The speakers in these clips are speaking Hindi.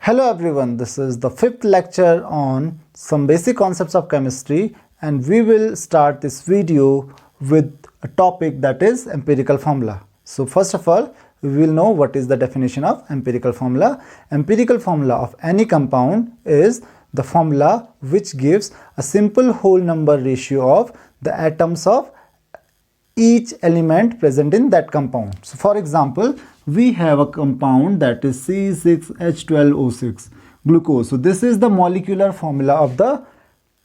Hello everyone, this is the fifth lecture on some basic concepts of chemistry, and we will start this video with a topic that is empirical formula. So first of all, we will know what is the definition of empirical formula. Empirical formula of any compound is the formula which gives a simple whole number ratio of the atoms of each element present in that compound. So for example, we have a compound that is C6H12O6 glucose. So this is the molecular formula of the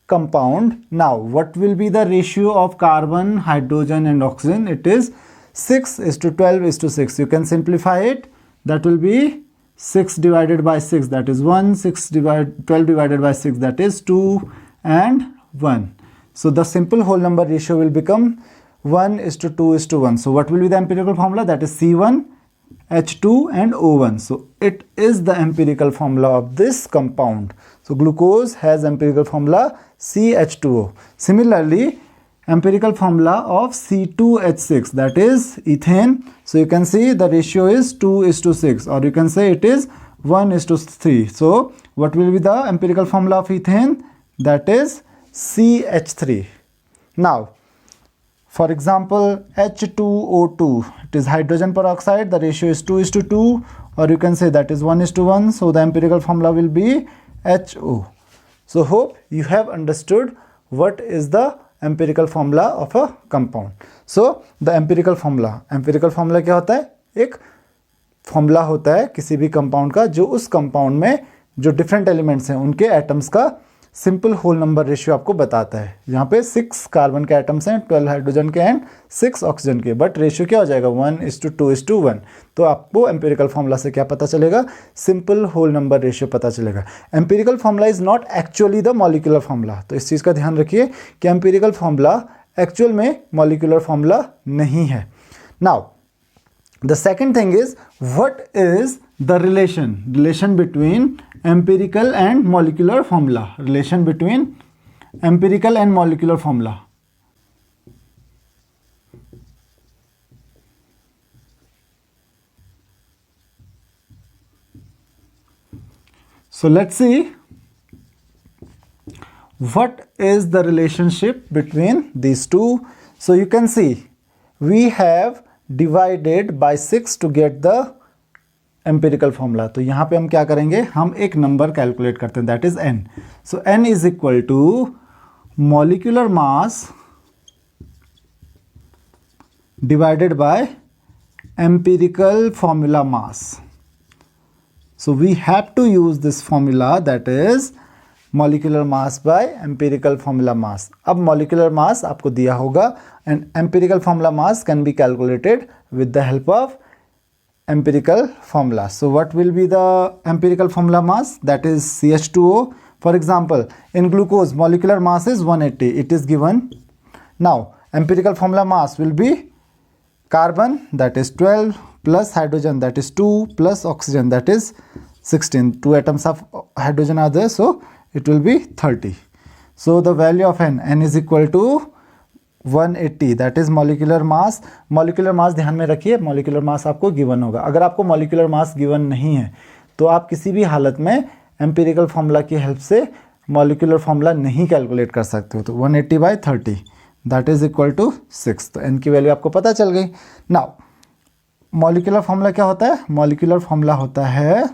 compound. Now what will be the ratio of carbon, hydrogen and oxygen? It is 6:12:6. You can simplify it. That will be 6 divided by 6, that is 1, 12 divided by 6, that is 2 and 1. So the simple whole number ratio will become 1:2:1. So what will be the empirical formula? That is C1H2 and O1. So it is the empirical formula of this compound. So glucose has empirical formula CH2O. Similarly, empirical formula of C2H6, that is ethane. So you can see the ratio is 2:6, or you can say it is 1:3. So what will be the empirical formula of ethane? That is CH3. Now for example, H2O2, it is hydrogen peroxide, the ratio is 2:2, or you can say that is 1:1. So the empirical formula will be HO. So hope you have understood what is the empirical formula of a compound. So the empirical formula क्या होता है? एक फॉर्मूला होता है किसी भी कंपाउंड का जो उस कंपाउंड में जो डिफरेंट एलिमेंट्स हैं उनके एटम्स का सिंपल होल नंबर रेशियो आपको बताता है. यहाँ पे 6 कार्बन के एटम्स हैं, 12 हाइड्रोजन के एंड 6 ऑक्सीजन के, बट रेशियो क्या हो जाएगा 1:2:1. तो आपको एम्पिरिकल फॉर्मूला से क्या पता चलेगा? सिंपल होल नंबर रेशियो पता चलेगा. Empirical formula is not actually the molecular formula. तो इस चीज़ का ध्यान रखिए कि एम्पिरिकल फॉर्मूला एक्चुअल में मॉलिक्यूलर फॉर्मूला नहीं है. Now the second thing is, what is the relation between empirical and molecular formula? Relation between empirical and molecular formula. So let's see what is the relationship between these two. So you can see we have divided by 6 to get the empirical formula. तो यहाँ पे हम क्या करेंगे? हम एक नंबर कैलकुलेट करते हैं, that is n. So n is equal to molecular mass divided by empirical formula mass. So we have to use this formula, that is molecular mass by empirical formula mass. अब molecular mass आपको दिया होगा and empirical formula mass can be calculated with the help of empirical formula. So what will be the empirical formula mass? That is CH2O. For example, in glucose molecular mass is 180. It is given. Now empirical formula mass will be carbon, that is 12, plus hydrogen, that is 2, plus oxygen, that is 16. 2 atoms of hydrogen are there, so it will be 30. So the value of n is equal to 180, that is molecular mass. molecular mass ध्यान में रखिए, molecular mass आपको गिवन होगा. अगर आपको molecular mass गिवन नहीं है तो आप किसी भी हालत में empirical formula की हेल्प से molecular formula नहीं कैलकुलेट कर सकते हो. तो 180/30, that is equal to 6. तो n की वैल्यू आपको पता चल गई. Now molecular formula क्या होता है? molecular formula होता है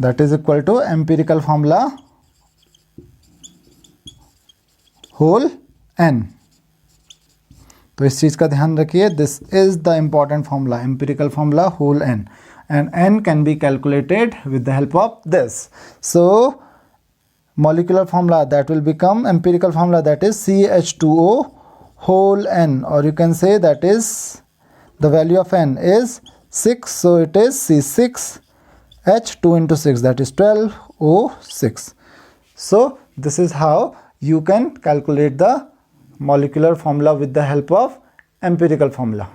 that is equal to empirical formula whole n. तो इस चीज का ध्यान रखिए, this is the important formula, empirical formula whole n, and n can be calculated with the help of this. So molecular formula that will become empirical formula, that is CH2O whole n, or you can say that is the value of n is 6, so it is C6H2 into 6, that is 12O6. So this is how you can calculate the molecular formula with the help of empirical formula.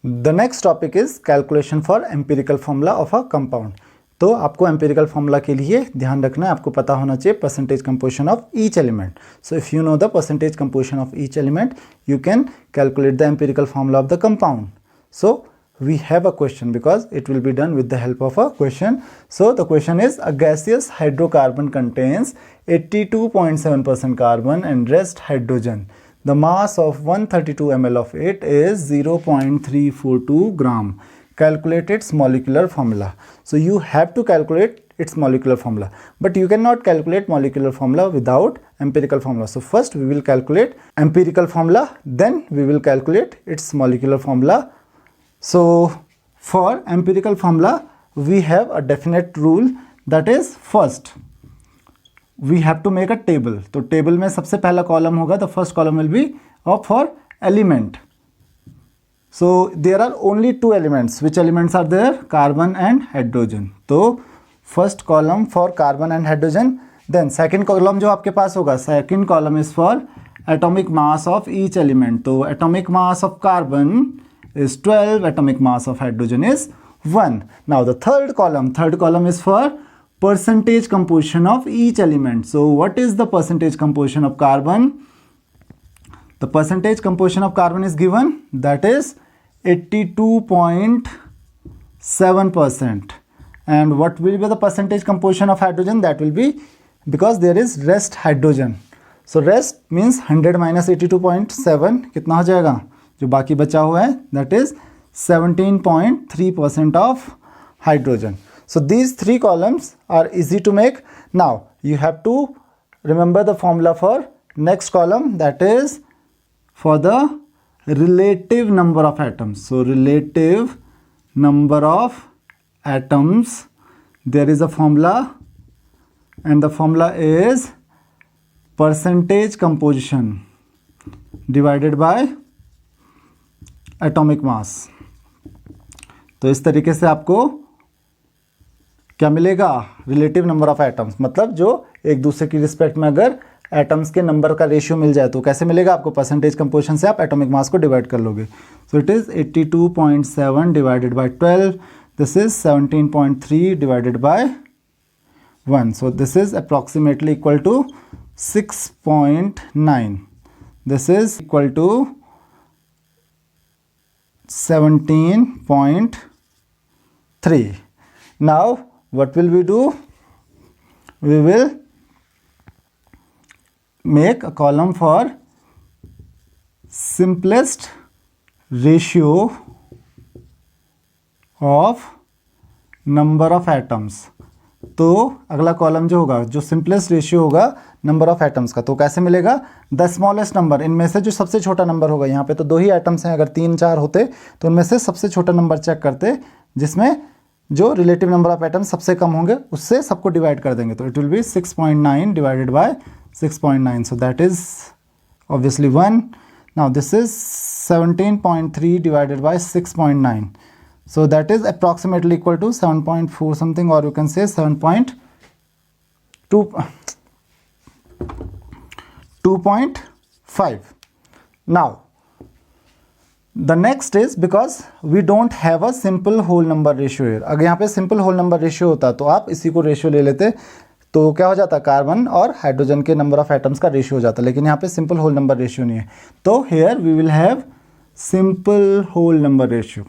The next topic is calculation for empirical formula of a compound. तो आपको empirical formula के लिए ध्यान रखना है, आपको पता होना चाहिए percentage composition of each element. So if you know the percentage composition of each element, you can calculate the empirical formula of the compound. So we have a question because it will be done with the help of a question. So the question is, a gaseous hydrocarbon contains 82.7% carbon and rest hydrogen. The mass of 132 ml of it is 0.342 gram. Calculate its molecular formula. So you have to calculate its molecular formula, but you cannot calculate molecular formula without empirical formula. So first we will calculate empirical formula, then we will calculate its molecular formula. So for empirical formula we have a definite rule, that is first we have to make a table. तो table में सबसे पहला column होगा, the first column will be of for element. So there are only two elements. Which elements are there? Carbon and hydrogen. तो first column for carbon and hydrogen. Then second column जो आपके पास होगा, second column is for atomic mass of each element. तो atomic mass of carbon is 12, atomic mass of hydrogen is 1. Now the third column is for percentage composition of each element. So what is the percentage composition of carbon? The percentage composition of carbon is given, that is 82.7%. And what will be the percentage composition of hydrogen? That will be, because there is rest hydrogen. So rest means 100 minus 82.7, कितना हो जाएगा? जो बाकी बचा हुआ है, that is 17.3% of hydrogen. So these three columns are easy to make. Now you have to remember the formula for next column, that is for the relative number of atoms. So relative number of atoms, there is a formula, and the formula is percentage composition divided by atomic mass. तो इस तरीके से आपको क्या मिलेगा? रिलेटिव नंबर ऑफ एटम्स, मतलब जो एक दूसरे की रिस्पेक्ट में अगर एटम्स के नंबर का रेशियो मिल जाए तो कैसे मिलेगा आपको? परसेंटेज कंपोजिशन से आप एटॉमिक मास को डिवाइड कर लोगे. So it is 82.7 divided by 12. This is 17.3 divided by 1. So this is approximately equal to 6.9. This is equal to 17.3. Now what will we do? We will make a column for simplest ratio of number of atoms. तो अगला कॉलम जो होगा, जो सिंपलेस्ट रेशियो होगा नंबर ऑफ एटम्स का, तो कैसे मिलेगा? द स्मॉलेस्ट नंबर, इनमें से जो सबसे छोटा नंबर होगा, यहाँ पे तो दो ही एटम्स हैं, अगर 3-4 होते तो उनमें से सबसे छोटा नंबर चेक करते, जिसमें जो रिलेटिव नंबर ऑफ एटम्स सबसे कम होंगे उससे सबको डिवाइड कर देंगे. तो it will B 6.9 divided by 6.9. So that is obviously 1. Now this is 17.3 divided bye 6.9. So that is approximately equal to 7.4 something, or you can say 2.5. Now the next is, because we don't have a simple whole number ratio here. अगर यहाँ पे simple whole number ratio होता तो आप इसी को रेशियो ले लेते, तो क्या हो जाता? कार्बन और हाइड्रोजन के नंबर ऑफ एटम्स का रेशियो हो जाता, लेकिन यहाँ पे सिंपल होल नंबर रेशियो नहीं है. तो here we will have simple whole number ratio.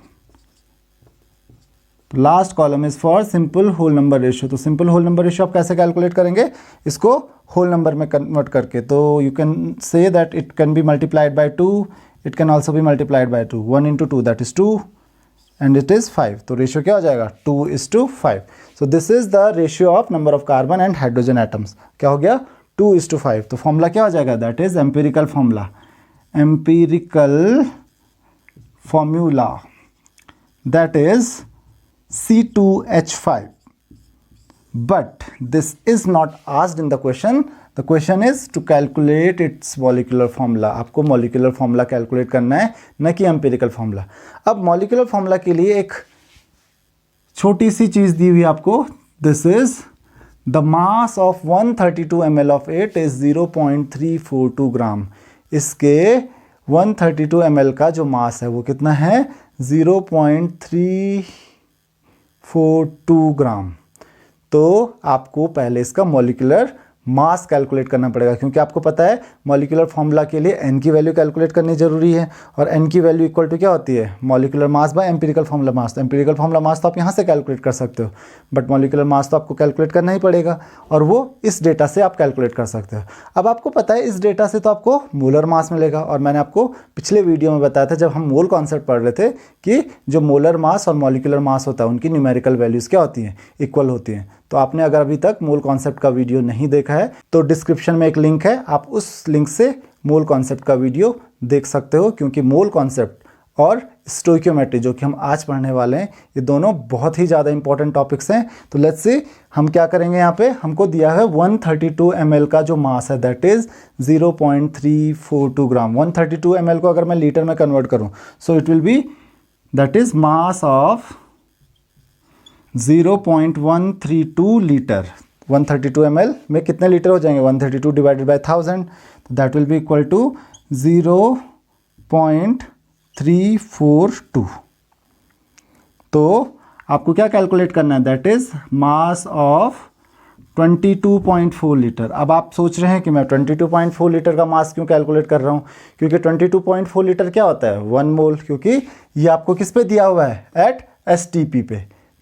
Last column is for simple whole number ratio. तो सिंपल होल नंबर रेशियो आप कैसे कैलकुलेट करेंगे? इसको होल नंबर में कन्वर्ट करके. तो you can say that it can be multiplied by 2, it can also be multiplied by 2. 1 into 2 that is 2 and it is 5. तो रेशियो क्या हो जाएगा? 2:5. सो this is the ratio of number of carbon and hydrogen atoms. क्या हो गया? 2:5. तो फॉर्मूला क्या हो जाएगा? That is empirical formula. Empirical formula that is C2H5. But this is not asked in the question. The question is to calculate its molecular formula. आपको molecular formula calculate करना है, न कि empirical formula. अब molecular formula के लिए एक छोटी सी चीज़ दी हुई आपको. This is the mass of 132 ml of it is 0.342 ग्राम. इसके 132 ml का जो मास है वो कितना है? 0.342 ग्राम. तो आपको पहले इसका मॉलिक्यूलर मास कैलकुलेट करना पड़ेगा, क्योंकि आपको पता है मॉलिक्यूलर फॉर्मूला के लिए n की वैल्यू कैलकुलेट करनी जरूरी है, और n की वैल्यू इक्वल टू क्या होती है, molecular mass by empirical formula mass. तो एम्पिरिकल फॉर्मूला मास तो आप यहाँ से कैलकुलेट कर सकते हो, बट मॉलिक्यूलर मास तो आपको कैलकुलेट करना ही पड़ेगा, और वो इस डेटा से आप कैलकुलेट कर सकते हो। अब आपको पता है इस डेटा से तो आपको मोलर मास मिलेगा, और मैंने आपको पिछले वीडियो में बताया था जब हम मोल कॉन्सेप्ट पढ़ रहे थे कि जो मोलर मास और मॉलिक्यूलर मास होता है उनकी न्यूमेरिकल वैल्यूज़ क्या होती हैं, इक्वल होती हैं। तो आपने अगर अभी तक मोल कॉन्सेप्ट का वीडियो नहीं देखा है तो डिस्क्रिप्शन में एक लिंक है, आप उस लिंक से मोल कॉन्सेप्ट का वीडियो देख सकते हो, क्योंकि मोल कॉन्सेप्ट और स्टोइकियोमेट्री जो कि हम आज पढ़ने वाले हैं ये दोनों बहुत ही ज़्यादा इंपॉर्टेंट टॉपिक्स हैं। तो लेट्स सी हम क्या करेंगे। यहाँ पे हमको दिया है 132 ml का जो मास है दैट इज 0.342 ग्राम। 132 ml को अगर मैं लीटर में कन्वर्ट करूँ so it will B that is mass of 0.132 litre. 132 ml में कितने लीटर हो जाएंगे, 132 डिवाइडेड बाय 1000, तो that will be equal to 0.342। तो आपको क्या कैलकुलेट करना है, that is mass of 22.4 litre. अब आप सोच रहे हैं कि मैं 22.4 लीटर का मास क्यों कैलकुलेट कर रहा हूँ, क्योंकि 22.4 लीटर क्या होता है, 1 मोल, क्योंकि ये आपको किस पे दिया हुआ है, एट STP पे।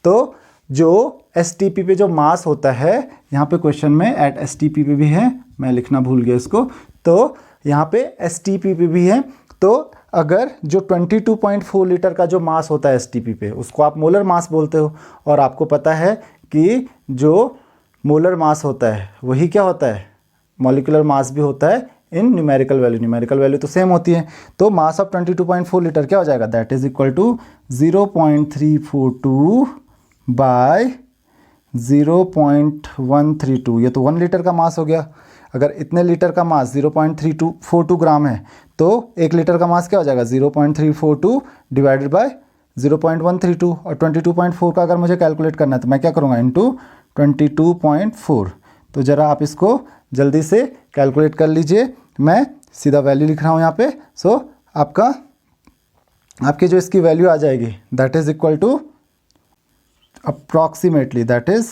तो जो STP पे जो मास होता है, यहाँ पे क्वेश्चन में एट STP पे भी है, मैं लिखना भूल गया इसको, तो यहाँ पे STP पे भी है। तो अगर जो 22.4 लीटर का जो मास होता है STP पे उसको आप मोलर मास बोलते हो, और आपको पता है कि जो मोलर मास होता है वही क्या होता है, मॉलिक्यूलर मास भी होता है इन न्यूमेरिकल वैल्यू। न्यूमेरिकल वैल्यू तो सेम होती है। तो मास ऑफ 22.4 लीटर क्या हो जाएगा, that is equal to 0.342 by 0.132। ये तो 1 लीटर का मास हो गया। अगर इतने लीटर का मास 0.342 ग्राम है तो 1 लीटर का मास क्या हो जाएगा, 0.342 डिवाइडेड बाय 0.132। और 22.4 का अगर मुझे कैलकुलेट करना है तो मैं क्या करूँगा, इंटू 22.4। तो ज़रा आप इसको जल्दी से कैलकुलेट कर लीजिए, मैं सीधा वैल्यू लिख रहा हूँ यहाँ पे। सो आपकी जो इसकी वैल्यू आ जाएगी that is equal to approximately that is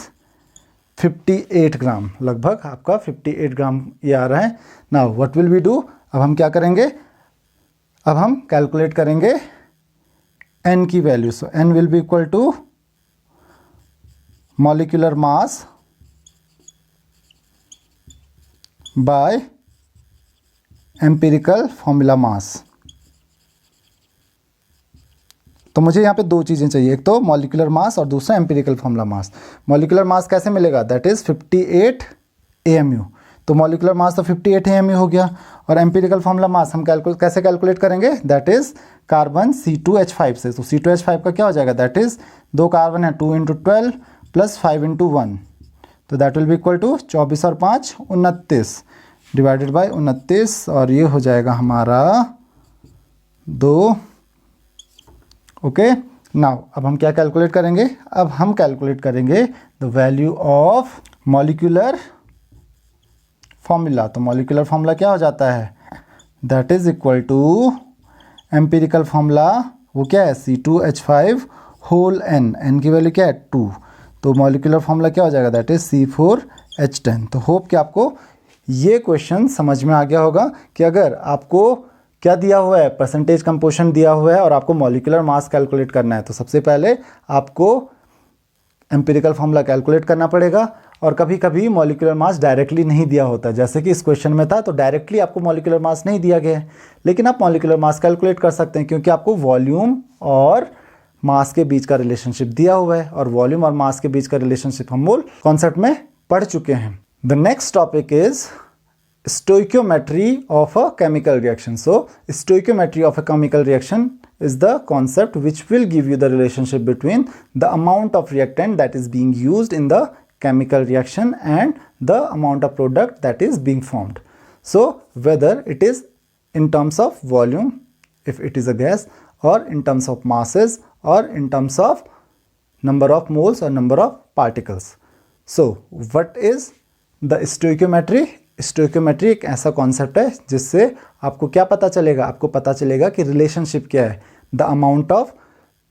58 gram, लगभग आपका 58 ग्राम ये आ रहा है। Now what will we do, अब हम क्या करेंगे, अब हम कैलकुलेट करेंगे n की value. So n will be equal to molecular mass by empirical formula mass. तो मुझे यहाँ पे दो चीज़ें चाहिए, एक तो मॉलिक्यूलर मास और दूसरा एम्पिरिकल फॉर्मूला मास। मॉलिक्यूलर मास कैसे मिलेगा, दैट इज़ 58 AMU। तो मॉलिक्यूलर मास तो 58 AMU हो गया, और एम्पिरिकल फॉर्मूला मास हम कैसे कैलकुलेट करेंगे, दैट इज़ कार्बन C2H5 से। तो C2H5 का क्या हो जाएगा, दैट इज़ 2 कार्बन है, 2 × 12 प्लस 5 × 1, तो that will be equal to 24 और 5 29 डिवाइडेड बाय 29, और ये हो जाएगा हमारा 2। ओके, नाउ अब हम क्या कैलकुलेट करेंगे, अब हम कैलकुलेट करेंगे the value of molecular formula. तो मॉलिक्यूलर फॉर्मूला क्या हो जाता है, that is equal to empirical formula वो क्या है, C2H5 होल n की वैल्यू क्या है 2। तो मॉलिक्यूलर फॉर्मूला क्या हो जाएगा, दैट इज C4H10। तो होप कि आपको ये क्वेश्चन समझ में आ गया होगा कि अगर आपको क्या दिया हुआ है, परसेंटेज कंपोजिशन दिया हुआ है और आपको मॉलिक्यूलर मास कैलकुलेट करना है, तो सबसे पहले आपको एम्पिरिकल फॉर्मूला कैलकुलेट करना पड़ेगा। और कभी कभी मॉलिक्यूलर मास डायरेक्टली नहीं दिया होता, जैसे कि इस क्वेश्चन में था, तो डायरेक्टली आपको मॉलिक्यूलर मास नहीं दिया गया है, लेकिन आप मॉलिक्यूलर मास कैलकुलेट कर सकते हैं, क्योंकि आपको वॉल्यूम और मास के बीच का रिलेशनशिप दिया हुआ है, और वॉल्यूम और मास के बीच का रिलेशनशिप हम मूल कॉन्सेप्ट में पढ़ चुके हैं। The next topic is stoichiometry of a chemical reaction. So stoichiometry of a chemical reaction is the concept which will give you the relationship between the amount of reactant that is being used in the chemical reaction and the amount of product that is being formed. So whether it is in terms of volume, if it is a gas, or in terms of masses, or in terms of number of moles or number of particles. So what is the stoichiometry? Stoichiometry एक ऐसा कॉन्सेप्ट है जिससे आपको क्या पता चलेगा, आपको पता चलेगा कि रिलेशनशिप क्या है द अमाउंट ऑफ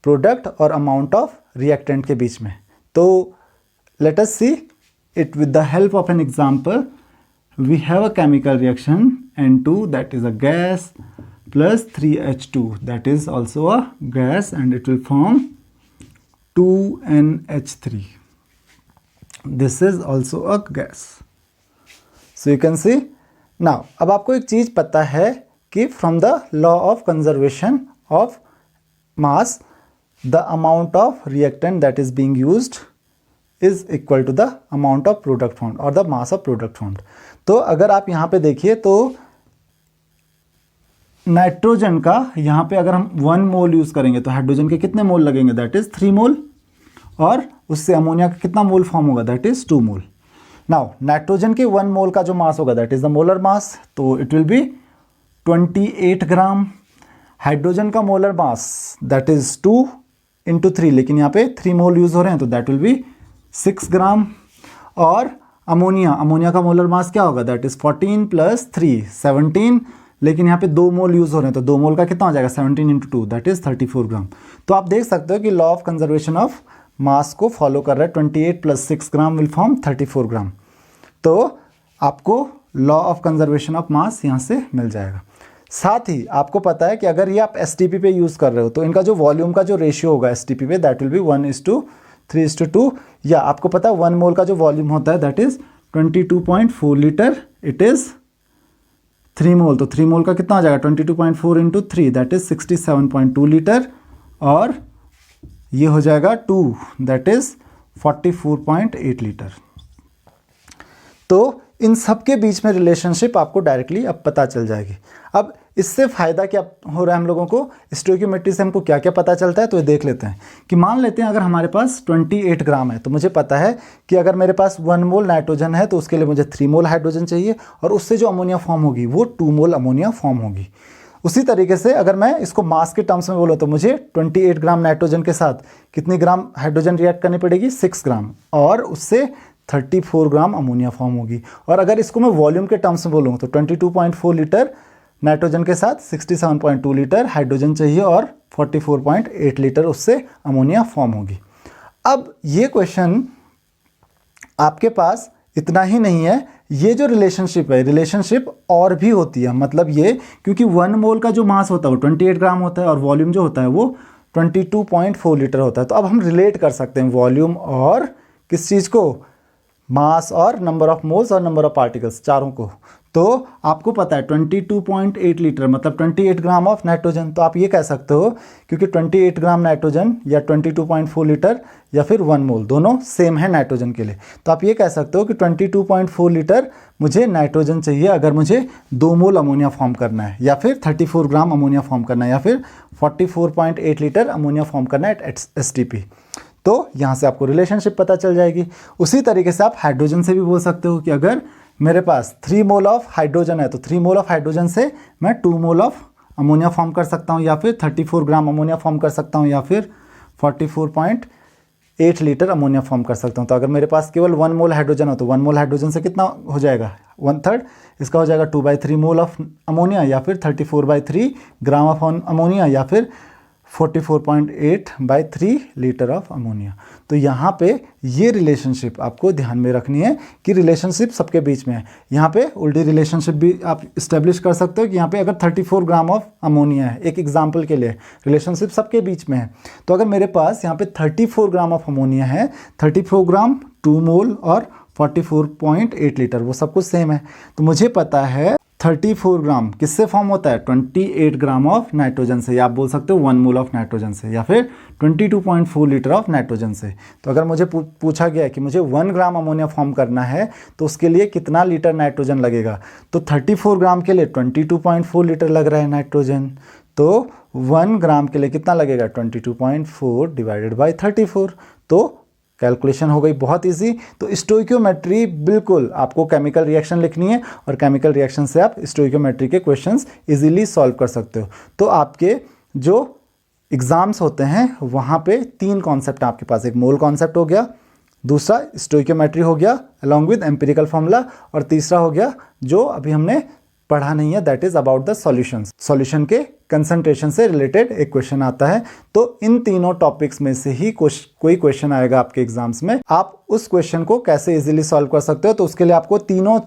प्रोडक्ट और अमाउंट ऑफ रिएक्टेंट के बीच में। तो let us see it with the help of an example. we have a chemical reaction N2, that is a gas, plus 3H2, that is also a gas, and it will form 2NH3. This is also a gas. So you can see. Now, अब आपको एक चीज पता है कि from the law of conservation of mass, the amount of reactant that is being used is equal to the amount of product formed or the mass of product formed. तो अगर आप यहाँ पे देखिए तो नाइट्रोजन का यहाँ पे अगर हम 1 मोल यूज करेंगे तो हाइड्रोजन के कितने मोल लगेंगे, दैट इज 3 मोल, और उससे अमोनिया का कितना मोल फॉर्म होगा, that is 2 mole. Now nitrogen के 1 मोल का जो मास होगा that is the molar mass, तो it will be 28 gram. Hydrogen का मोलर मास दैट इज 2 × 3, लेकिन यहाँ पे 3 मोल यूज हो रहे हैं तो दैट विल बी 6 ग्राम. और अमोनिया का मोलर मास क्या होगा, दैट इज 14 + 3 17, लेकिन यहाँ पे 2 मोल यूज हो रहे हैं तो 2 मोल का कितना हो जाएगा, 17 × 2, दैट इज 34 ग्राम. तो आप देख सकते हो कि law of conservation of mass को फॉलो कर रहा है. 28 + 6 ग्राम विल फॉर्म 34 ग्राम. तो आपको law of conservation of mass यहाँ से मिल जाएगा. साथ ही आपको पता है कि अगर ये आप एसटीपी पे यूज कर रहे हो तो इनका जो वॉल्यूम का जो रेशियो होगा एसटीपी पे, दैट विल बी 1:3:2, या आपको पता है 1 मोल का जो वॉल्यूम होता है that is 22.4 litre. It is 3 मोल, तो 3 मोल का कितना हो जाएगा, 22.4 × 3, दैट इज 67.2 लीटर. और ये हो जाएगा 2, दैट इज 44.8 लीटर. तो इन सब के बीच में रिलेशनशिप आपको डायरेक्टली अब पता चल जाएगी. अब इससे फ़ायदा क्या हो रहा है हम लोगों को, स्टोइकियोमेट्री से हमको क्या क्या पता चलता है, तो ये देख लेते हैं. कि मान लेते हैं अगर हमारे पास 28 ग्राम है तो मुझे पता है कि अगर मेरे पास 1 मोल नाइट्रोजन है तो उसके लिए मुझे 3 मोल हाइड्रोजन चाहिए, और उससे जो अमोनिया फॉर्म होगी वो 2 मोल अमोनिया फॉर्म होगी. उसी तरीके से अगर मैं इसको मास के टर्म्स में बोलूँ तो मुझे 28 ग्राम नाइट्रोजन के साथ कितनी ग्राम हाइड्रोजन रिएक्ट करनी पड़ेगी, 6 ग्राम, और उससे 34 ग्राम अमोनिया फॉर्म होगी. और अगर इसको मैं वॉल्यूम के टर्म्स में बोलूँ तो 22.4 लीटर नाइट्रोजन के साथ 67.2 लीटर हाइड्रोजन चाहिए, और 44.8 लीटर उससे अमोनिया फॉर्म होगी. अब ये क्वेश्चन आपके पास इतना ही नहीं है, ये जो रिलेशनशिप है, रिलेशनशिप और भी होती है. मतलब ये क्योंकि 1 मोल का जो मास होता है वो 28 ग्राम होता है और वॉल्यूम जो होता है वो 22.4 लीटर होता है. तो अब हम रिलेट कर सकते हैं वॉल्यूम और किस चीज़ को, मास और नंबर ऑफ मोल्स और नंबर ऑफ पार्टिकल्स, चारों को. तो आपको पता है 22.8 लीटर मतलब 28 ग्राम ऑफ नाइट्रोजन. तो आप ये कह सकते हो क्योंकि 28 ग्राम नाइट्रोजन या 22.4 लीटर या फिर 1 मोल दोनों सेम है नाइट्रोजन के लिए. तो आप ये कह सकते हो कि 22.4 लीटर मुझे नाइट्रोजन चाहिए अगर मुझे 2 मोल अमोनिया फॉर्म करना है, या फिर 34 ग्राम अमोनिया फॉर्म करना है, या फिर 44.8 लीटर अमोनिया फॉर्म करना है एट एसटीपी. तो यहाँ से आपको रिलेशनशिप पता चल जाएगी. उसी तरीके से आप हाइड्रोजन से भी बोल सकते हो कि अगर मेरे पास 3 मोल ऑफ हाइड्रोजन है तो 3 मोल ऑफ हाइड्रोजन से मैं 2 मोल ऑफ अमोनिया फॉर्म कर सकता हूँ, या फिर 34 ग्राम अमोनिया फॉर्म कर सकता हूँ, या फिर 44.8 लीटर अमोनिया फॉर्म कर सकता हूँ. तो अगर मेरे पास केवल 1 मोल हाइड्रोजन हो तो 1 मोल हाइड्रोजन से कितना हो जाएगा, 1/3, इसका हो जाएगा 2/3 मोल ऑफ अमोनिया, या फिर 34/3 ग्राम ऑफ अमोनिया, या फिर 44.8/3 लीटर ऑफ अमोनिया. तो यहाँ पे ये रिलेशनशिप आपको ध्यान में रखनी है कि रिलेशनशिप सबके बीच में है. यहाँ पे उल्टी रिलेशनशिप भी आप इस्टेब्लिश कर सकते हो कि यहाँ पे अगर 34 ग्राम ऑफ अमोनिया है, एक एग्जांपल के लिए रिलेशनशिप सबके बीच में है, तो अगर मेरे पास यहाँ पे 34 ग्राम ऑफ अमोनिया है, 34 ग्राम 2 मोल और 44.8 लीटर वो सब कुछ सेम है. तो मुझे पता है 34 ग्राम किससे फॉर्म होता है, 28 ग्राम ऑफ नाइट्रोजन से, या आप बोल सकते हो 1 मोल ऑफ नाइट्रोजन से, या फिर 22.4 लीटर ऑफ नाइट्रोजन से. तो अगर मुझे पूछा गया है कि मुझे 1 ग्राम अमोनिया फॉर्म करना है तो उसके लिए कितना लीटर नाइट्रोजन लगेगा, तो 34 ग्राम के लिए 22.4 लीटर लग रहा है नाइट्रोजन. तो 1 ग्राम के लिए कितना लगेगा, 22.4 डिवाइडेड बाई 34. तो कैलकुलेशन हो गई बहुत इजी. तो स्टोइकियोमेट्री बिल्कुल आपको केमिकल रिएक्शन लिखनी है, और केमिकल रिएक्शन से आप स्टोइकियोमेट्री के क्वेश्चंस इजीली सॉल्व कर सकते हो. तो आपके जो एग्जाम्स होते हैं वहाँ पे 3 कॉन्सेप्ट आपके पास, एक मोल कॉन्सेप्ट हो गया, दूसरा स्टोइकियोमेट्री हो गया अलॉन्ग विद एम्पिरिकल फॉर्मूला, और तीसरा हो गया जो अभी हमने पढ़ा नहीं है, that is about the solutions. Solution के कंसंट्रेशन से रिलेटेड एक क्वेश्चन आता है. तो इन तीनों टॉपिक्स में से ही कोई क्वेश्चन आएगा आपके एग्जाम्स में. आप उस क्वेश्चन को कैसे इजीली सॉल्व कर सकते हो, तो उसके लिए आपको तीनों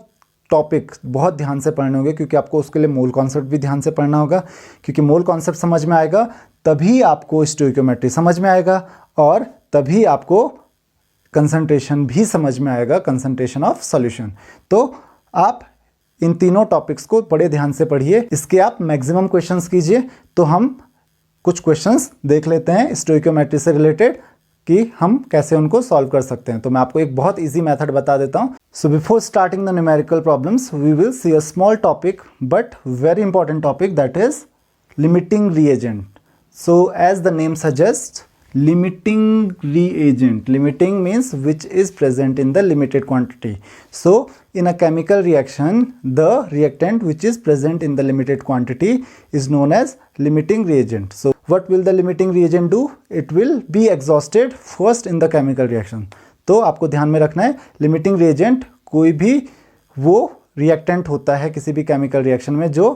टॉपिक बहुत ध्यान से पढ़ने होंगे, क्योंकि आपको उसके लिए मोल कॉन्सेप्ट भी ध्यान से पढ़ना होगा, क्योंकि मोल कॉन्सेप्ट समझ में आएगा तभी आपको स्टोइकियोमेट्री समझ में आएगा और तभी आपको कंसंट्रेशन भी समझ में आएगा, कंसंट्रेशन ऑफ सॉल्यूशन। तो आप इन तीनों टॉपिक्स को बड़े ध्यान से पढ़िए, इसके आप मैक्सिमम क्वेश्चंस कीजिए। तो हम कुछ क्वेश्चंस देख लेते हैं स्टोइकियोमेट्री से रिलेटेड कि हम कैसे उनको सॉल्व कर सकते हैं। तो मैं आपको एक बहुत इजी मेथड बता देता हूं। So before starting the numerical problems we will see a small topic but very important topic, that is limiting reagent. So as the name suggest, limiting reagent. Limiting means which is present in the limited quantity. So in a chemical reaction, the reactant which is present in the limited quantity is known as limiting reagent. So what will the limiting reagent do? It will be exhausted first in the chemical reaction. तो आपको ध्यान में रखना है, limiting reagent कोई भी वो reactant होता है किसी भी chemical reaction में जो